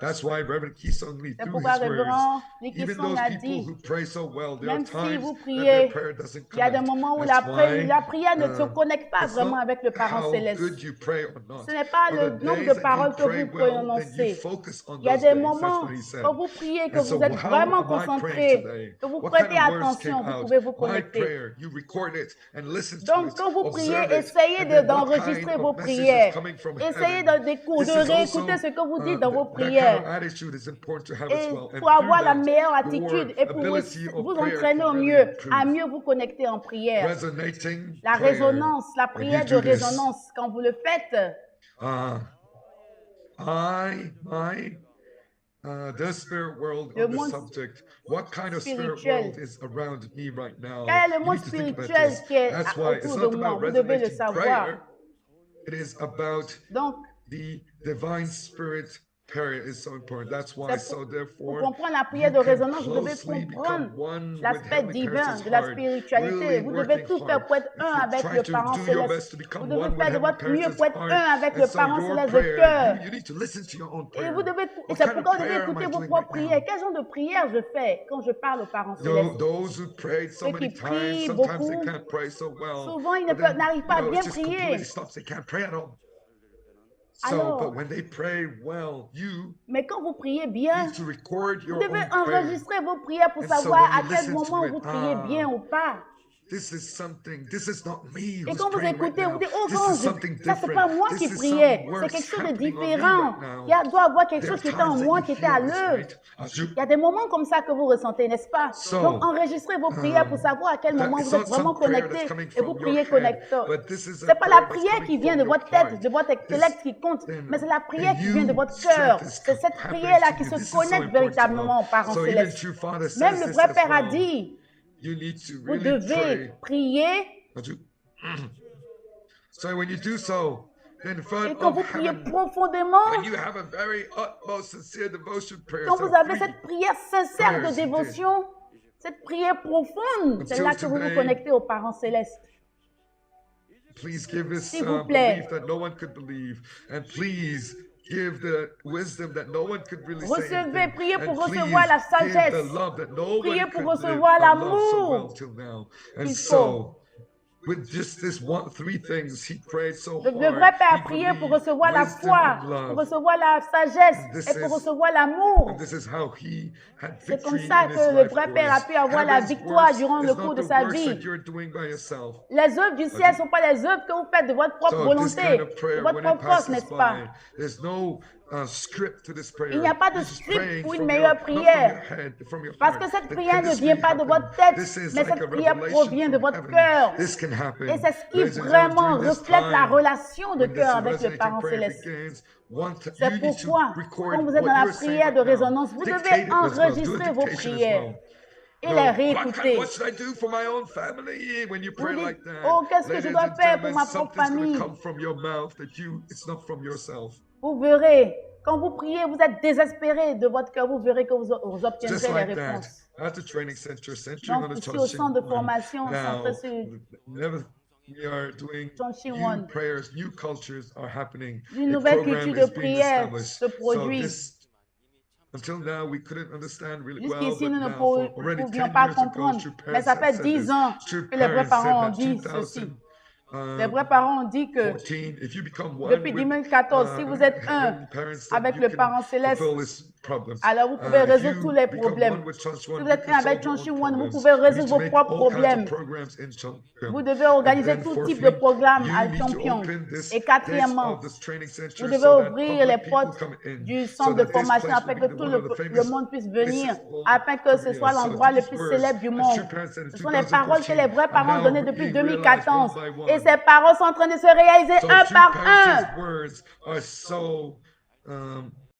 That's why Reverend Keesong Lee, C'est through pourquoi his words, Révérend even Likison those a people dit, who pray so well, there are même si times vous that their priez, prayer doesn't il y a des connect. moments où That's why la prière ne se connecte pas it's vraiment not avec le Parent how céleste. good you pray or Ce not. n'est pas For le the nombre de days that you paroles que pray vous well, then you prononcez. focus on Il y a those des days. That's moments what he said. quand vous priez, que And so vous êtes how vraiment am I praying concentré, today? que vous What kind prêtez of words came attention, vous out? pouvez vous My connecter. prayer, you record it and listen to Donc, it, quand vous priez, observe it, essayez and then what d'enregistrer kind vos of message is prières. coming from Essayez heaven. de This is réécouter also ce que vous dites dans vos that kind of prières. attitude is important to have as Et well. And pour through avoir la that, meilleure your attitude et pour ability vous of prayer entraîner can au really mieux, à improve. mieux vous connecter en prière. Resonating La prayer. résonance, la When you prière de do this, résonance, quand vous le faites, the spirit world le on the monde subject. What kind of spirit spirituel. world is around me right now? Quel est le You monde need to think about spirituel this. qui est That's why it's autour de not moi? about Vous devez le resonating savoir. prayer. It is about Donc, the divine spirit prayer is so important. That's why. So pour therefore, comprendre la prière de you can résonance, vous devez closely comprendre become one with l'aspect Heavenly divin Parents' de la heart, spiritualité. really Vous devez working tout faire hard. pour être un If you avec try le to Parent do your céleste. best to Vous become devez one with faire de Heavenly votre mieux Parents' pour être heart, un avec and le so Parent your céleste de prayer, cœur. you need to listen to your own Et prayer. vous devez, What c'est kind of pourquoi vous devez prayer am I écouter vos doing propres right prières. now? Quel genre de prière je fais quand je parle au Parent céleste? Those who prayed so Ceux many qui times, prient sometimes they beaucoup, can't pray so well. souvent ils But then, n'arrivent pas à it bien just completely prier. stops. They can't pray at all. So, Alors, but when they pray well, you mais quand vous priez bien, need to record vous your devez own prayer. enregistrer vos prières pour And so savoir when you à quel listen to moment it, vous priez bien ou pas. this is something, this is not me Et who's quand vous praying right écoutez, vous now. dites, oh, This is something ça c'est different. pas moi qui This is priais, some c'est works quelque chose de happening on me différent. right now. Il doit y avoir quelque There are chose qui était en times that moi, you qui était à feel this, l'œuvre. right? Il y a des moments comme ça que vous ressentez, n'est-ce pas? So, Donc, enregistrez vos prières pour savoir à quel moment it's vous not êtes vraiment some prayer connecté that's coming et vous from your priez head, connecteur. but this is Ce a n'est pas la prayer that's prière qui coming vient from de your votre tête, heart. de votre intellect qui compte, mais c'est la prière qui vient de votre cœur. C'est cette prière-là qui se connecte véritablement au Parent So even céleste. true Father Même says le this vrai as Père a well. dit, You need to vous really devez pray. prier. So when you do so, then in front Et quand of vous priez heaven, profondément, when you have a very utmost sincere devotion prayer, quand so vous avez three cette prière sincère de prayers he did. dévotion, cette prière profonde, c'est là que vous vous connectez au Parent céleste. Please give this S'il vous plaît, belief that no one could believe, and please give the wisdom that no one could really say recevez, anything, priez pour and recevoir please la give sagesse. the love that nobody Priez pour could live recevoir but love so well l'amour till now. And qu'il so, faut. with just this three things, he prayed so Le vrai hard. Père a He prié pour believed recevoir la wisdom foi, and pour love. recevoir la sagesse And this et pour is- recevoir l'amour. And this is how he had C'est comme victory ça in his que le life vrai Père a course. pu avoir la Heaven's victoire works durant is le not cours de the sa works vie. that you're doing by yourself. Les œuvres du ciel ne sont pas les œuvres que vous faites de votre propre So this volonté, kind of de prayer, votre when it propre force, passes n'est-ce pas? by, there's no script to this prayer. Il n'y a pas de You're just script praying pour une from meilleure not from prière. your head, from your Parce heart. que cette That prière can ne this vient really pas de happen? votre tête, This is mais like cette a prière revelation provient de from votre heaven. cœur. This can happen. Et c'est ce qui Ladies and gentlemen, vraiment during this reflète la time, relation de when this cœur avec le resonating Parent prayer céleste. begins, C'est you need to pourquoi, record quand vous êtes dans what la you're saying prière right de now. résonance, vous Dictate devez it as well. Do a enregistrer vos dictation as prières well. et les No, réécouter. what should I do for my own family when you Vous pray dites, like that? oh, qu'est-ce que je Ladies dois and faire pour gentlemen, ma propre something's going famille? to come from your mouth that it's not from yourself. Vous verrez, quand vous priez, vous êtes désespéré de votre cœur, vous verrez que vous Just obtiendrez like les that. réponses. At the training center, centering Donc, on the ici au centre de Chongqing formation, Now, centré sur we are doing Chongqing new One. prayers, new cultures are happening. Une A nouvelle program culture is de being prière established. se So produit. this, until now, we couldn't understand really well, Jusqu'ici, but nous ne now, for already pouvions 10 pas years ago, comprendre. true Mais parents ça have fait said 10 this. ans True que les vrais parents said parents ont that dit ceci. 2014, Les vrais parents ont dit que if you become one depuis with, 2014, si vous êtes un parents, avec you le can Parent céleste, fulfill this problems. alors vous pouvez If résoudre you tous les become problèmes. one with Chongqing Si One, vous you êtes un can avec solve your own Chongqing One, vous problems. pouvez You need résoudre to vos make propres all kinds of problèmes. programs in Chongqing. Vous devez organiser And then tout type de fourthly, programme you à need to Champion. open this Et gates quatrièmement, of this training center vous devez so that ouvrir les public people portes come in, du so centre de that this formation place afin will que be tout one of the le famous monde puisse venir, places of afin que ce Korea. soit So l'endroit le these plus words, célèbre du as monde. true parents said in Ce sont les paroles que 2014, les vrais are parents ont now données depuis being realized 2014. one by one. Et ces paroles sont en train de se réaliser So un true par parents' un. words are so